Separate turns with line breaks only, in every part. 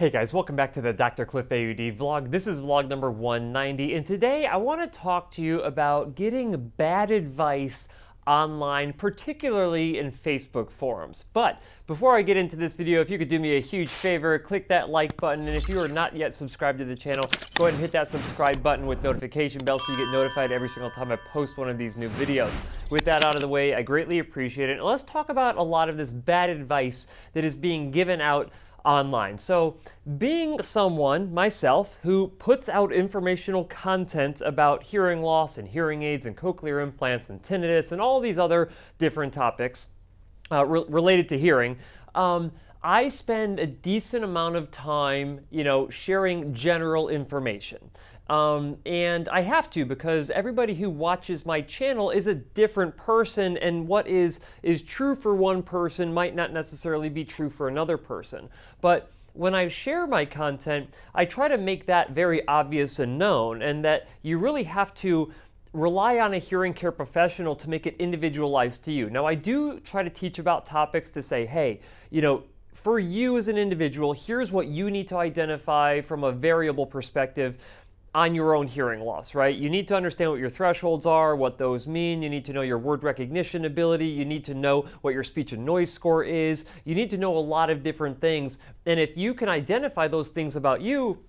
Hey guys, welcome back to the DrCliffAuD vlog. This is vlog number 190, and today I want to talk to you about getting bad advice online, particularly in Facebook forums. But before I get into this video, if you could do me a huge favor, click that like button, and if you are not yet subscribed to the channel, go ahead and hit that subscribe button with notification bell so you get notified every single time I post one of these new videos. With that out of the way, I greatly appreciate it. And let's talk about a lot of this bad advice that is being given out online. So being someone, myself, who puts out informational content about hearing loss and hearing aids and cochlear implants and tinnitus and all these other different topics related to hearing, I spend a decent amount of time, sharing general information. And I have to, because everybody who watches my channel is a different person, and what is true for one person might not necessarily be true for another person. But when I share my content, I try to make that very obvious and known, and that you really have to rely on a hearing care professional to make it individualized to you. Now, I do try to teach about topics to say, hey, for you as an individual, here's what you need to identify from a variable perspective on your own hearing loss, right? You need to understand what your thresholds are, what those mean. You need to know your word recognition ability. You need to know what your speech and noise score is. You need to know a lot of different things. And if you can identify those things about you,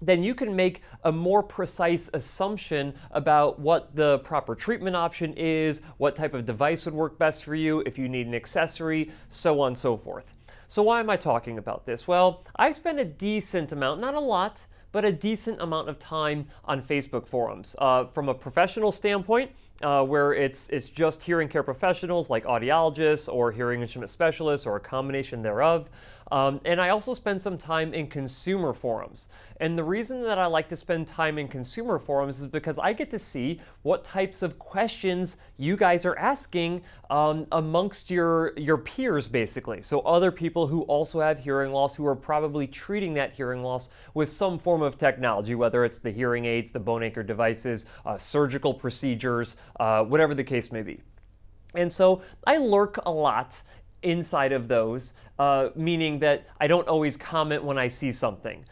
then you can make a more precise assumption about what the proper treatment option is, what type of device would work best for you, if you need an accessory, so on and so forth. So why am I talking about this? Well, I spend a decent amount, not a lot, but a decent amount of time on Facebook forums. From a professional standpoint, where it's just hearing care professionals like audiologists or hearing instrument specialists or a combination thereof. And I also spend some time in consumer forums. And the reason that I like to spend time in consumer forums is because I get to see what types of questions you guys are asking amongst your peers, basically. So other people who also have hearing loss, who are probably treating that hearing loss with some form of technology, whether it's the hearing aids, the bone anchor devices, surgical procedures, whatever the case may be. And so I lurk a lot inside of those, meaning that I don't always comment when I see something.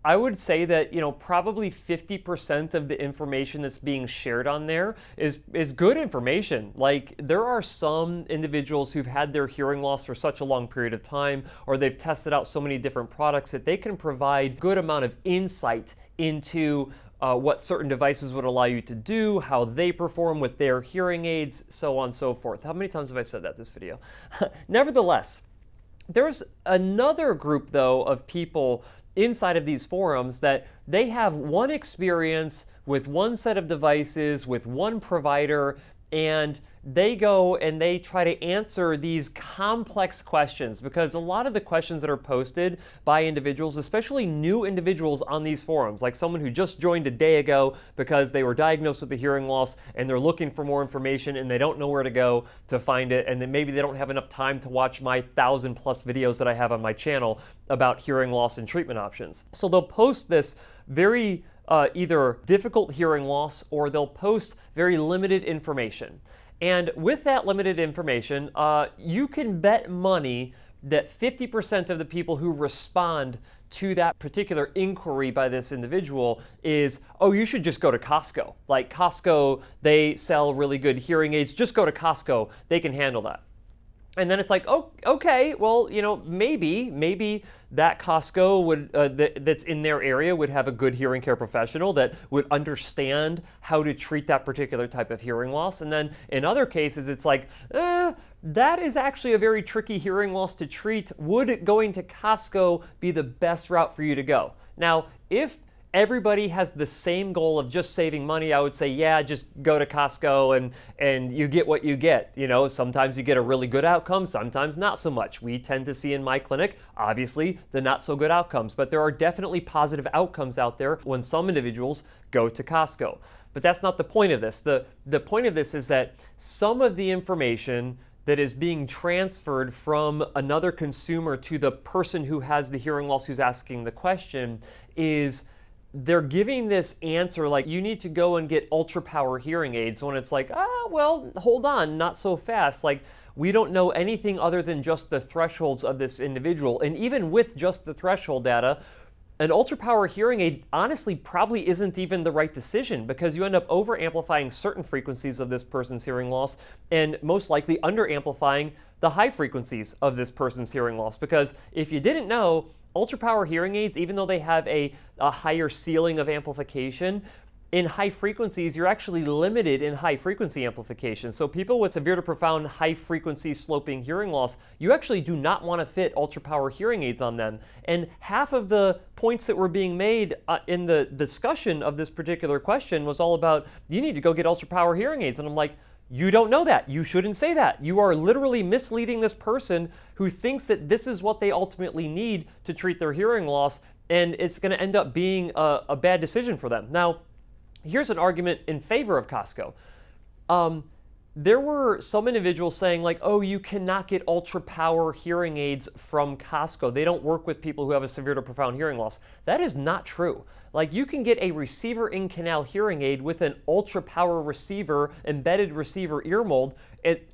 I would say that probably 50% of the information that's being shared on there is good information. Like, there are some individuals who've had their hearing loss for such a long period of time, or they've tested out so many different products that they can provide good amount of insight into what certain devices would allow you to do, how they perform with their hearing aids, so on and so forth. How many times have I said that this video? Nevertheless, there's another group, though, of people inside of these forums that they have one experience with one set of devices, with one provider, and they go and they try to answer these complex questions, because a lot of the questions that are posted by individuals, especially new individuals on these forums, like someone who just joined a day ago because they were diagnosed with a hearing loss and they're looking for more information and they don't know where to go to find it, and then maybe they don't have enough time to watch my 1,000+ videos that I have on my channel about hearing loss and treatment options. So they'll post this very either difficult hearing loss, or they'll post very limited information. And with that limited information, you can bet money that 50% of the people who respond to that particular inquiry by this individual is, oh, you should just go to Costco. Like, Costco, they sell really good hearing aids. Just go to Costco. They can handle that. And then it's like, oh, okay, well, maybe that Costco would that's in their area would have a good hearing care professional that would understand how to treat that particular type of hearing loss. And then in other cases, it's like, that is actually a very tricky hearing loss to treat. Would going to Costco be the best route for you to go? Now, if everybody has the same goal of just saving money, I would say, yeah, just go to Costco and you get what you get. Sometimes you get a really good outcome, sometimes not so much. We tend to see in my clinic, obviously, the not so good outcomes, but there are definitely positive outcomes out there when some individuals go to Costco. But that's not the point of this. The point of this is that some of the information that is being transferred from another consumer to the person who has the hearing loss who's asking the question is they're giving this answer like, you need to go and get ultra power hearing aids, when it's like, well, hold on, not so fast. Like, We don't know anything other than just the thresholds of this individual. And even with just the threshold data, an ultra-power hearing aid honestly probably isn't even the right decision, because you end up over-amplifying certain frequencies of this person's hearing loss and most likely under-amplifying the high frequencies of this person's hearing loss. Because if you didn't know, ultra-power hearing aids, even though they have a higher ceiling of amplification, in high frequencies, you're actually limited in high frequency amplification. So people with severe to profound high frequency sloping hearing loss, you actually do not want to fit ultra power hearing aids on them. And half of the points that were being made in the discussion of this particular question was all about, you need to go get ultra power hearing aids. And I'm like, you don't know that. You shouldn't say that. You are literally misleading this person who thinks that this is what they ultimately need to treat their hearing loss, and it's going to end up being a bad decision for them. Now, here's an argument in favor of Costco. There were some individuals saying like, oh, you cannot get ultra power hearing aids from Costco. They don't work with people who have a severe to profound hearing loss. That is not true. Like, you can get a receiver in canal hearing aid with an ultra power receiver, embedded receiver ear mold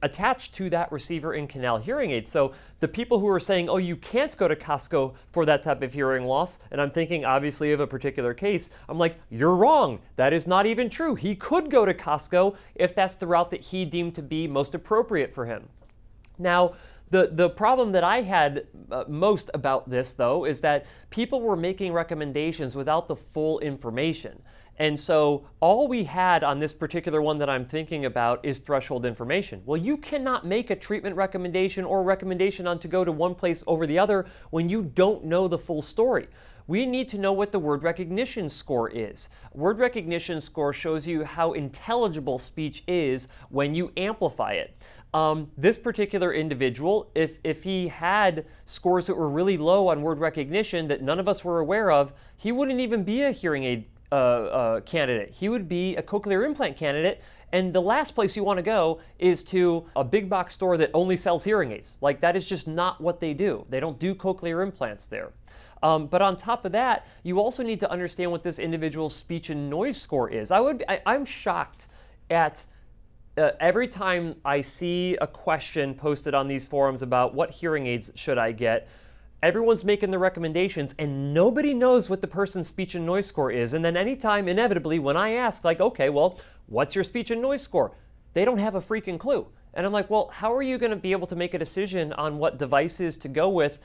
attached to that receiver in canal hearing aid. So the people who are saying, oh, you can't go to Costco for that type of hearing loss, and I'm thinking obviously of a particular case, I'm like, you're wrong. That is not even true. He could go to Costco if that's the route that he deemed to be most appropriate for him. Now, the problem that I had most about this, though, is that people were making recommendations without the full information. And so all we had on this particular one that I'm thinking about is threshold information. Well, you cannot make a treatment recommendation or recommendation on to go to one place over the other when you don't know the full story. We need to know what the word recognition score is. Word recognition score shows you how intelligible speech is when you amplify it. This particular individual, if he had scores that were really low on word recognition that none of us were aware of, he wouldn't even be a hearing aid candidate. He would be a cochlear implant candidate. And the last place you want to go is to a big box store that only sells hearing aids. Like, that is just not what they do. They don't do cochlear implants there. But on top of that, you also need to understand what this individual's speech and noise score is. I'm shocked at every time I see a question posted on these forums about what hearing aids should I get, everyone's making the recommendations and nobody knows what the person's speech and noise score is. And then anytime, inevitably, when I ask, like, okay, well, what's your speech and noise score? They don't have a freaking clue. And I'm like, well, how are you going to be able to make a decision on what devices to go with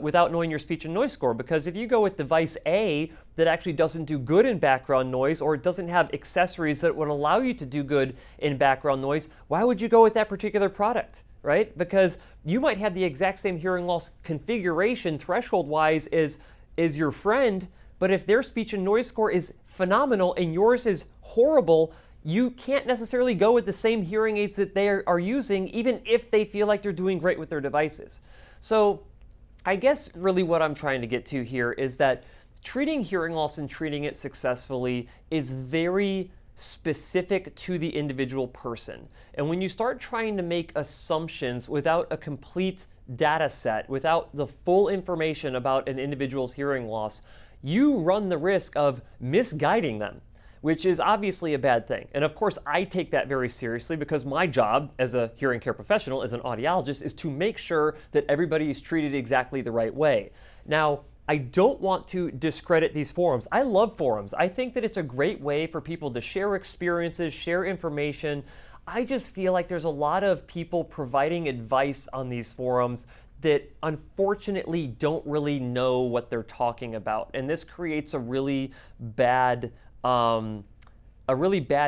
without knowing your speech and noise score? Because if you go with device A that actually doesn't do good in background noise, or it doesn't have accessories that would allow you to do good in background noise, why would you go with that particular product, right? Because you might have the exact same hearing loss configuration threshold-wise as your friend, but if their speech and noise score is phenomenal and yours is horrible, you can't necessarily go with the same hearing aids that they are using, even if they feel like they're doing great with their devices. So I guess really what I'm trying to get to here is that treating hearing loss and treating it successfully is very specific to the individual person. And when you start trying to make assumptions without a complete data set, without the full information about an individual's hearing loss, you run the risk of misguiding them, which is obviously a bad thing. And of course, I take that very seriously because my job as a hearing care professional, as an audiologist, is to make sure that everybody is treated exactly the right way. Now, I don't want to discredit these forums. I love forums. I think that it's a great way for people to share experiences, share information. I just feel like there's a lot of people providing advice on these forums that unfortunately don't really know what they're talking about. And this creates a really bad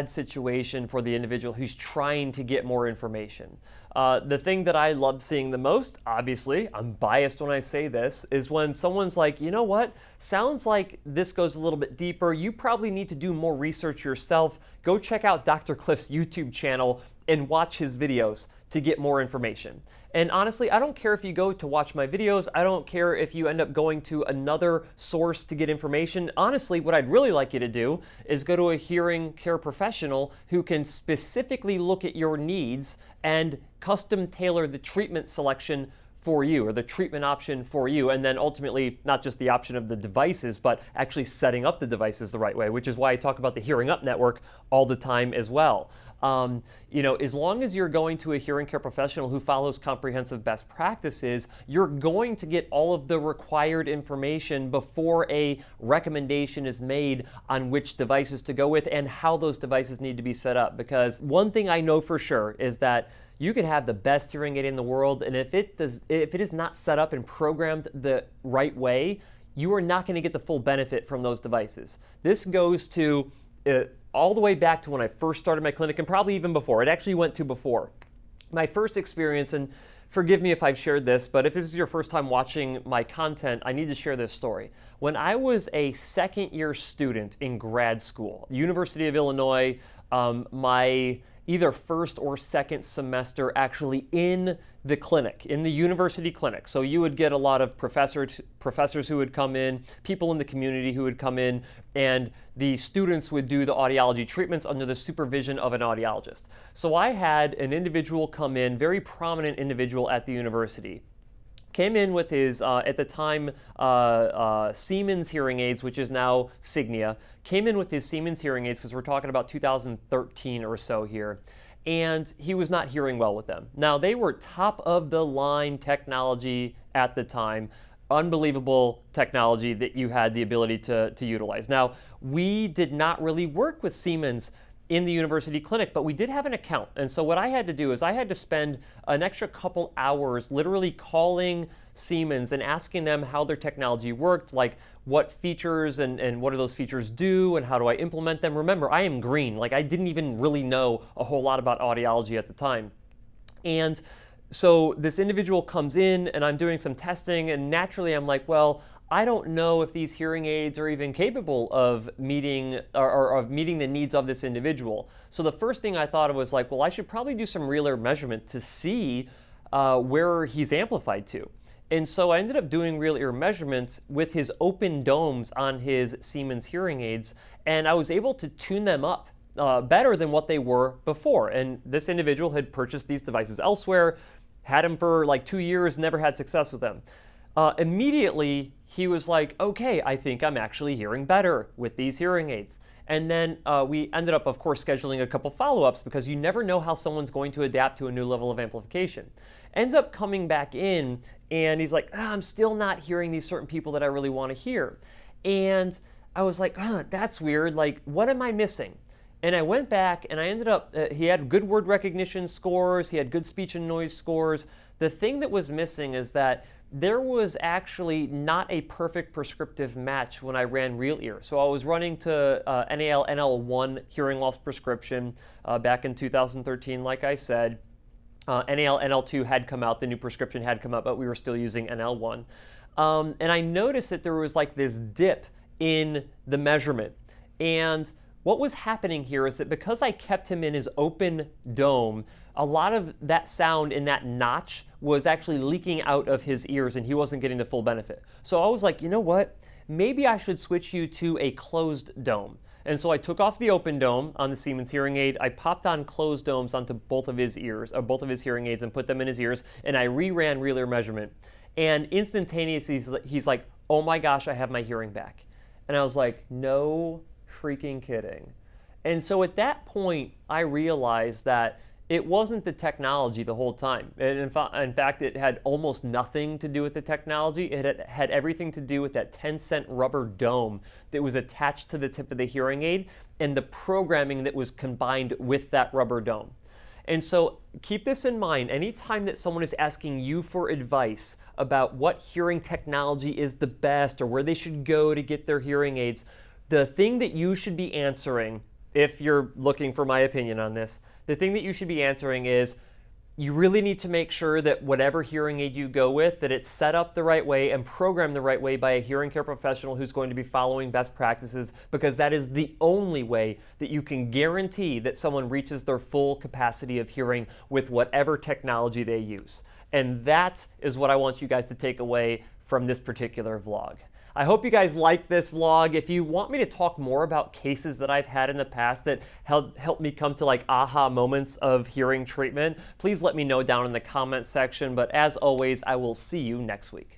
situation for the individual who's trying to get more information. The thing that I love seeing the most, obviously, I'm biased when I say this, is when someone's like, you know what, sounds like this goes a little bit deeper. You probably need to do more research yourself. Go check out Dr. Cliff's YouTube channel and watch his videos to get more information. And honestly, I don't care if you go to watch my videos. I don't care if you end up going to another source to get information. Honestly, what I'd really like you to do is go to a hearing care professional who can specifically look at your needs and custom tailor the treatment selection for you, or the treatment option for you, and then ultimately not just the option of the devices, but actually setting up the devices the right way, which is why I talk about the Hearing Up Network all the time as well. As long as you're going to a hearing care professional who follows comprehensive best practices, you're going to get all of the required information before a recommendation is made on which devices to go with and how those devices need to be set up. Because one thing I know for sure is that you can have the best hearing aid in the world, and if it is not set up and programmed the right way, you are not going to get the full benefit from those devices. This goes to all the way back to when I first started my clinic, and probably even before. It actually went to before. My first experience, and forgive me if I've shared this, but if this is your first time watching my content, I need to share this story. When I was a second-year student in grad school, University of Illinois, my either first or second semester actually in the clinic, in the university clinic. So you would get a lot of professors who would come in, people in the community who would come in, and the students would do the audiology treatments under the supervision of an audiologist. So I had an individual come in, very prominent individual at the university. Came in with his, at the time, Siemens hearing aids, which is now Signia. Came in with his Siemens hearing aids, because we're talking about 2013 or so here. And he was not hearing well with them. Now, they were top of the line technology at the time. Unbelievable technology that you had the ability to utilize. Now, we did not really work with Siemens in the university clinic, but we did have an account. And so what I had to do is I had to spend an extra couple hours literally calling Siemens and asking them how their technology worked, like what features and what do those features do and how do I implement them. Remember, I am green. Like, I didn't even really know a whole lot about audiology at the time. And so this individual comes in and I'm doing some testing, and naturally I'm like, well, I don't know if these hearing aids are even capable of meeting or of meeting the needs of this individual. So the first thing I thought of was like, well, I should probably do some real ear measurement to see where he's amplified to. And so I ended up doing real ear measurements with his open domes on his Siemens hearing aids, and I was able to tune them up better than what they were before. And this individual had purchased these devices elsewhere, had them for like 2 years, never had success with them. Immediately, he was like, okay, I think I'm actually hearing better with these hearing aids. And then we ended up, of course, scheduling a couple follow-ups, because you never know how someone's going to adapt to a new level of amplification. Ends up coming back in, and he's like, I'm still not hearing these certain people that I really want to hear. And I was like, that's weird. Like, what am I missing? And I went back and I ended up, he had good word recognition scores, he had good speech and noise scores. The thing that was missing is that there was actually not a perfect prescriptive match when I ran real ear. So I was running to NAL NL1 hearing loss prescription back in 2013, like I said. NAL NL2 had come out, the new prescription had come out, but we were still using NL1. And I noticed that there was like this dip in the measurement. And what was happening here is that because I kept him in his open dome, a lot of that sound in that notch was actually leaking out of his ears, and he wasn't getting the full benefit. So I was like, you know what? Maybe I should switch you to a closed dome. And so I took off the open dome on the Siemens hearing aid. I popped on closed domes onto both of his ears, or both of his hearing aids, and put them in his ears, and I reran real ear measurement. And instantaneously, he's like, oh my gosh, I have my hearing back. And I was like, no freaking kidding. And so at that point, I realized that it wasn't the technology the whole time. And in fact, it had almost nothing to do with the technology. It had everything to do with that 10-cent rubber dome that was attached to the tip of the hearing aid and the programming that was combined with that rubber dome. And so keep this in mind. Anytime that someone is asking you for advice about what hearing technology is the best or where they should go to get their hearing aids, the thing that you should be answering, if you're looking for my opinion on this, the thing that you should be answering is you really need to make sure that whatever hearing aid you go with, that it's set up the right way and programmed the right way by a hearing care professional who's going to be following best practices, because that is the only way that you can guarantee that someone reaches their full capacity of hearing with whatever technology they use. And that is what I want you guys to take away from this particular vlog. I hope you guys like this vlog. If you want me to talk more about cases that I've had in the past that helped me come to like aha moments of hearing treatment, please let me know down in the comments section. But as always, I will see you next week.